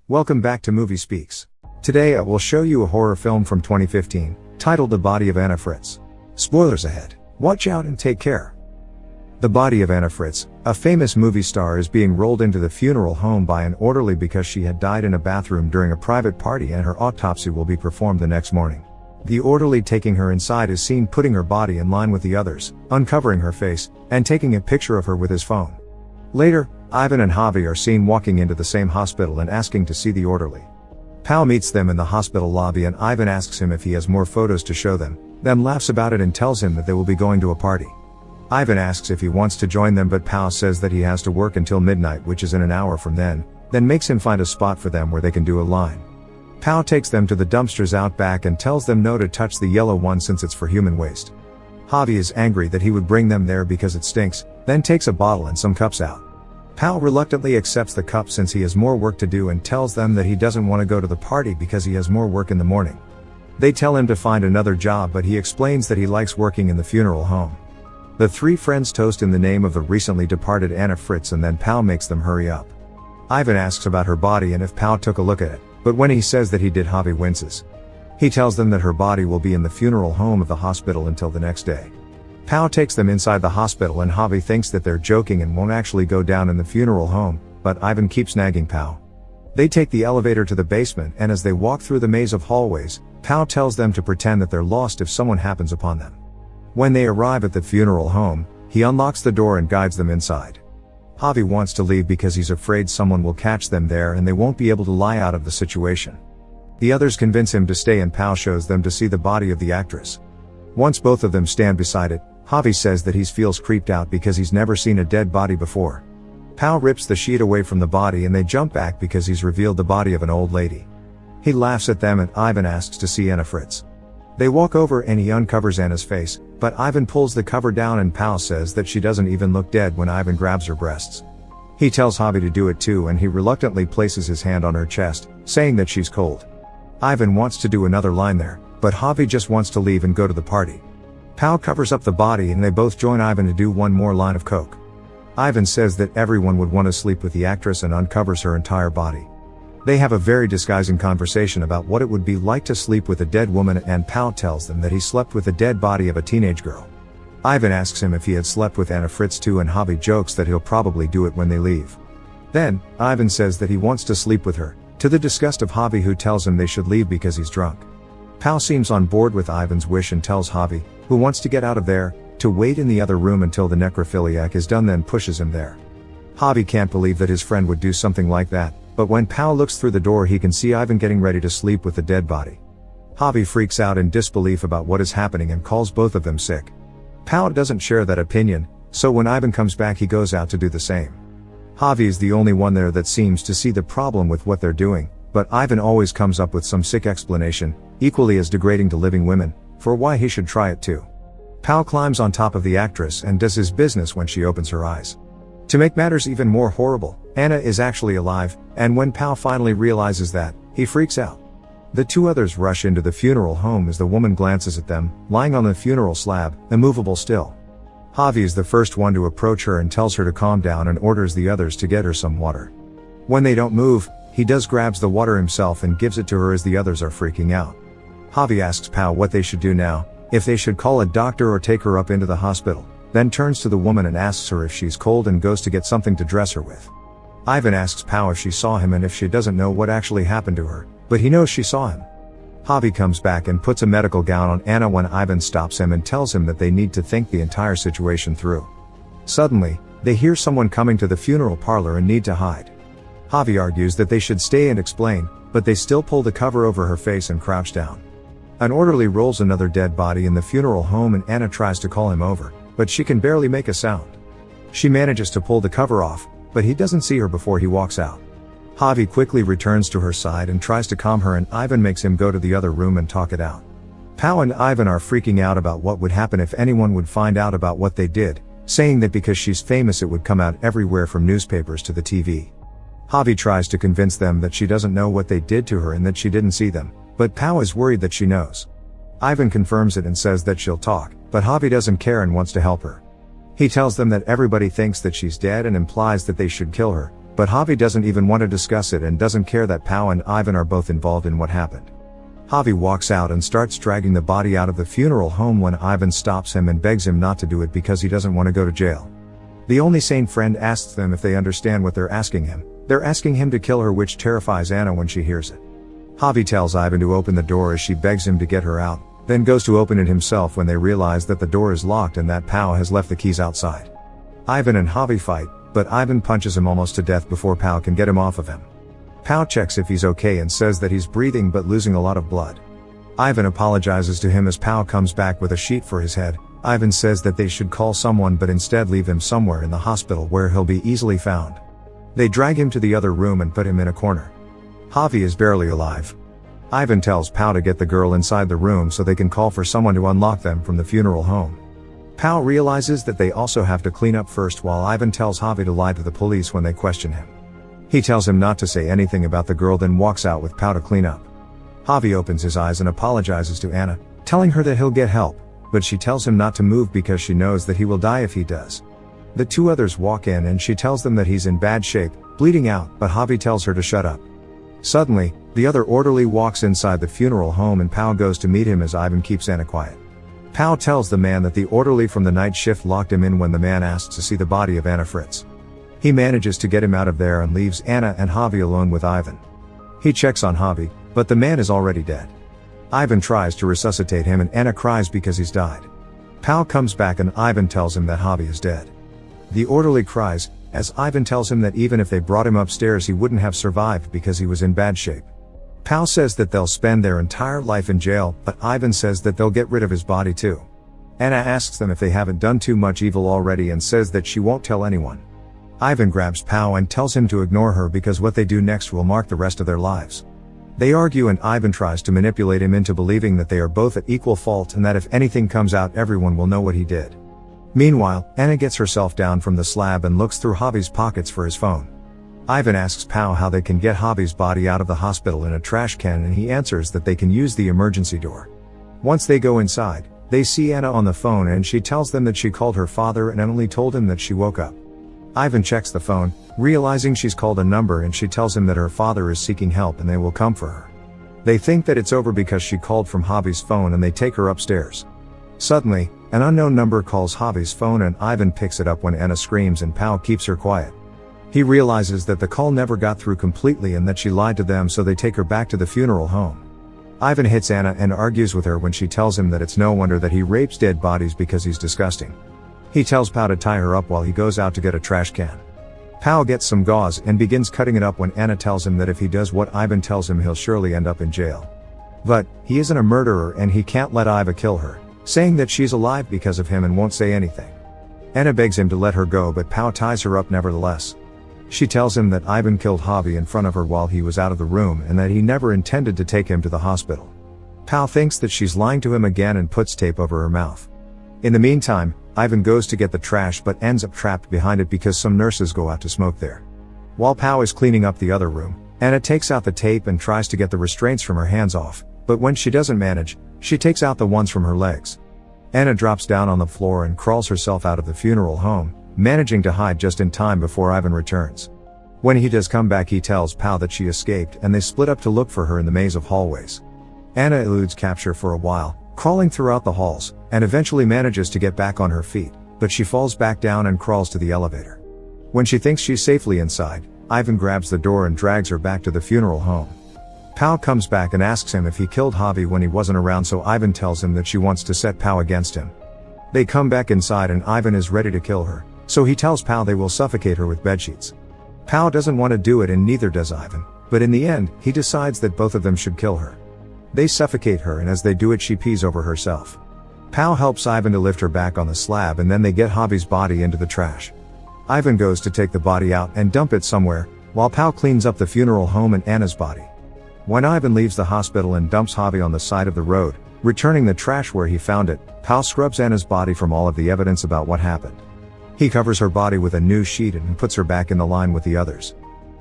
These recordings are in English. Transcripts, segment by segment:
Welcome back to Movie Speaks. Today I will show you a horror film from 2015, titled The Body of Anna Fritz. Spoilers ahead. Watch out and take care. The body of Anna Fritz, a famous movie star, is being rolled into the funeral home by an orderly because she had died in a bathroom during a private party and her autopsy will be performed the next morning. The orderly taking her inside is seen putting her body in line with the others, uncovering her face, and taking a picture of her with his phone. Later, Ivan and Javi are seen walking into the same hospital and asking to see the orderly. Pal meets them in the hospital lobby and Ivan asks him if he has more photos to show them, then laughs about it and tells him that they will be going to a party. Ivan asks if he wants to join them but Pal says that he has to work until midnight, which is in an hour from then makes him find a spot for them where they can do a line. Pal takes them to the dumpsters out back and tells them no to touch the yellow one since it's for human waste. Javi is angry that he would bring them there because it stinks, then takes a bottle and some cups out. Pal reluctantly accepts the cup since he has more work to do and tells them that he doesn't want to go to the party because he has more work in the morning. They tell him to find another job but he explains that he likes working in the funeral home. The three friends toast in the name of the recently departed Anna Fritz and then Pal makes them hurry up. Ivan asks about her body and if Pal took a look at it, but when he says that he did, Javi winces. He tells them that her body will be in the funeral home of the hospital until the next day. Pal takes them inside the hospital and Javi thinks that they're joking and won't actually go down in the funeral home, but Ivan keeps nagging Pal. They take the elevator to the basement and as they walk through the maze of hallways, Pal tells them to pretend that they're lost if someone happens upon them. When they arrive at the funeral home, he unlocks the door and guides them inside. Javi wants to leave because he's afraid someone will catch them there and they won't be able to lie out of the situation. The others convince him to stay and Pal shows them to see the body of the actress. Once both of them stand beside it, Javi says that he feels creeped out because he's never seen a dead body before. Pal rips the sheet away from the body and they jump back because he's revealed the body of an old lady. He laughs at them and Ivan asks to see Anna Fritz. They walk over and he uncovers Anna's face, but Ivan pulls the cover down and Pal says that she doesn't even look dead when Ivan grabs her breasts. He tells Javi to do it too and he reluctantly places his hand on her chest, saying that she's cold. Ivan wants to do another line there, but Javi just wants to leave and go to the party. Pal covers up the body and they both join Ivan to do one more line of coke. Ivan says that everyone would want to sleep with the actress and uncovers her entire body. They have a very disguising conversation about what it would be like to sleep with a dead woman and Pal tells them that he slept with the dead body of a teenage girl. Ivan asks him if he had slept with Anna Fritz too and Javi jokes that he'll probably do it when they leave. Then, Ivan says that he wants to sleep with her, to the disgust of Javi who tells him they should leave because he's drunk. Pal seems on board with Ivan's wish and tells Javi, who wants to get out of there, to wait in the other room until the necrophiliac is done then pushes him there. Javi can't believe that his friend would do something like that, but when Pal looks through the door he can see Ivan getting ready to sleep with the dead body. Javi freaks out in disbelief about what is happening and calls both of them sick. Pal doesn't share that opinion, so when Ivan comes back he goes out to do the same. Javi is the only one there that seems to see the problem with what they're doing, but Ivan always comes up with some sick explanation, equally as degrading to living women, for why he should try it too. Pal climbs on top of the actress and does his business when she opens her eyes. To make matters even more horrible, Anna is actually alive, and when Pal finally realizes that, he freaks out. The two others rush into the funeral home as the woman glances at them, lying on the funeral slab, immovable still. Javi is the first one to approach her and tells her to calm down and orders the others to get her some water. When they don't move, he grabs the water himself and gives it to her as the others are freaking out. Javi asks Pal what they should do now, if they should call a doctor or take her up into the hospital, then turns to the woman and asks her if she's cold and goes to get something to dress her with. Ivan asks Pal if she saw him and if she doesn't know what actually happened to her, but he knows she saw him. Javi comes back and puts a medical gown on Anna when Ivan stops him and tells him that they need to think the entire situation through. Suddenly, they hear someone coming to the funeral parlor and need to hide. Javi argues that they should stay and explain, but they still pull the cover over her face and crouch down. An orderly rolls another dead body in the funeral home and Anna tries to call him over, but she can barely make a sound. She manages to pull the cover off, but he doesn't see her before he walks out. Javi quickly returns to her side and tries to calm her and Ivan makes him go to the other room and talk it out. Pal and Ivan are freaking out about what would happen if anyone would find out about what they did, saying that because she's famous it would come out everywhere from newspapers to the TV. Javi tries to convince them that she doesn't know what they did to her and that she didn't see them, but Pal is worried that she knows. Ivan confirms it and says that she'll talk, but Javi doesn't care and wants to help her. He tells them that everybody thinks that she's dead and implies that they should kill her, But Javi doesn't even want to discuss it and doesn't care that Pau and Ivan are both involved in what happened. Javi walks out and starts dragging the body out of the funeral home when Ivan stops him and begs him not to do it because he doesn't want to go to jail. The only sane friend asks them if they understand what they're asking him. They're asking him to kill her, which terrifies Anna when she hears it. Javi tells Ivan to open the door as she begs him to get her out, then goes to open it himself when they realize that the door is locked and that Pau has left the keys outside. Ivan and Javi fight, but Ivan punches him almost to death before Pau can get him off of him. Pau checks if he's okay and says that he's breathing but losing a lot of blood. Ivan apologizes to him as Pau comes back with a sheet for his head. Ivan says that they should call someone but instead leave him somewhere in the hospital where he'll be easily found. They drag him to the other room and put him in a corner. Javi is barely alive. Ivan tells Pau to get the girl inside the room so they can call for someone to unlock them from the funeral home. Pau realizes that they also have to clean up first while Ivan tells Javi to lie to the police when they question him. He tells him not to say anything about the girl, then walks out with Pau to clean up. Javi opens his eyes and apologizes to Anna, telling her that he'll get help, but she tells him not to move because she knows that he will die if he does. The two others walk in and she tells them that he's in bad shape, bleeding out, but Javi tells her to shut up. Suddenly, the other orderly walks inside the funeral home and Pau goes to meet him as Ivan keeps Anna quiet. Pau tells the man that the orderly from the night shift locked him in when the man asks to see the body of Anna Fritz. He manages to get him out of there and leaves Anna and Javi alone with Ivan. He checks on Javi, but the man is already dead. Ivan tries to resuscitate him and Anna cries because he's died. Pau comes back and Ivan tells him that Javi is dead. The orderly cries, as Ivan tells him that even if they brought him upstairs he wouldn't have survived because he was in bad shape. Pau says that they'll spend their entire life in jail, but Ivan says that they'll get rid of his body too. Anna asks them if they haven't done too much evil already and says that she won't tell anyone. Ivan grabs Pau and tells him to ignore her because what they do next will mark the rest of their lives. They argue and Ivan tries to manipulate him into believing that they are both at equal fault and that if anything comes out everyone will know what he did. Meanwhile, Anna gets herself down from the slab and looks through Javi's pockets for his phone. Ivan asks Pau how they can get Javi's body out of the hospital in a trash can and he answers that they can use the emergency door. Once they go inside, they see Anna on the phone and she tells them that she called her father and only told him that she woke up. Ivan checks the phone, realizing she's called a number and she tells him that her father is seeking help and they will come for her. They think that it's over because she called from Javi's phone and they take her upstairs. Suddenly, an unknown number calls Javi's phone and Ivan picks it up when Anna screams and Pau keeps her quiet. He realizes that the call never got through completely and that she lied to them, so they take her back to the funeral home. Ivan hits Anna and argues with her when she tells him that it's no wonder that he rapes dead bodies because he's disgusting. He tells Pau to tie her up while he goes out to get a trash can. Pau gets some gauze and begins cutting it up when Anna tells him that if he does what Ivan tells him he'll surely end up in jail. But, he isn't a murderer and he can't let Iva kill her, saying that she's alive because of him and won't say anything. Anna begs him to let her go but Pau ties her up nevertheless. She tells him that Ivan killed Javi in front of her while he was out of the room and that he never intended to take him to the hospital. Pau thinks that she's lying to him again and puts tape over her mouth. In the meantime, Ivan goes to get the trash but ends up trapped behind it because some nurses go out to smoke there. While Pau is cleaning up the other room, Anna takes out the tape and tries to get the restraints from her hands off, but when she doesn't manage, she takes out the ones from her legs. Anna drops down on the floor and crawls herself out of the funeral home, managing to hide just in time before Ivan returns. When he does come back he tells Pau that she escaped and they split up to look for her in the maze of hallways. Anna eludes capture for a while, crawling throughout the halls, and eventually manages to get back on her feet, but she falls back down and crawls to the elevator. When she thinks she's safely inside, Ivan grabs the door and drags her back to the funeral home. Pau comes back and asks him if he killed Javi when he wasn't around, so Ivan tells him that she wants to set Pau against him. They come back inside and Ivan is ready to kill her, so he tells Pau they will suffocate her with bedsheets. Pau doesn't want to do it and neither does Ivan, but in the end, he decides that both of them should kill her. They suffocate her and as they do it she pees over herself. Pau helps Ivan to lift her back on the slab and then they get Javi's body into the trash. Ivan goes to take the body out and dump it somewhere, while Pau cleans up the funeral home and Anna's body. When Ivan leaves the hospital and dumps Javi on the side of the road, returning the trash where he found it, Pau scrubs Anna's body from all of the evidence about what happened. He covers her body with a new sheet and puts her back in the line with the others.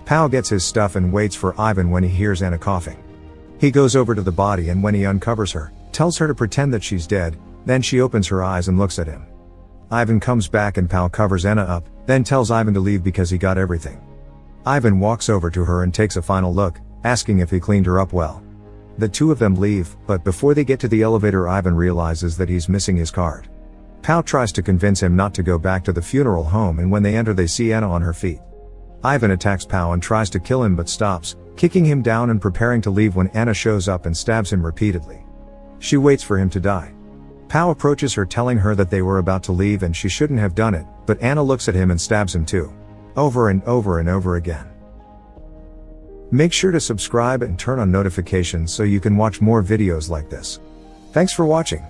Pau gets his stuff and waits for Ivan when he hears Anna coughing. He goes over to the body and when he uncovers her, tells her to pretend that she's dead, then she opens her eyes and looks at him. Ivan comes back and Pau covers Anna up, then tells Ivan to leave because he got everything. Ivan walks over to her and takes a final look, asking if he cleaned her up well. The two of them leave, but before they get to the elevator, Ivan realizes that he's missing his card. Pau tries to convince him not to go back to the funeral home, and when they enter they see Anna on her feet. Ivan attacks Pau and tries to kill him but stops, kicking him down and preparing to leave when Anna shows up and stabs him repeatedly. She waits for him to die. Pau approaches her telling her that they were about to leave and she shouldn't have done it, but Anna looks at him and stabs him too. Over and over and over again. Make sure to subscribe and turn on notifications so you can watch more videos like this. Thanks for watching.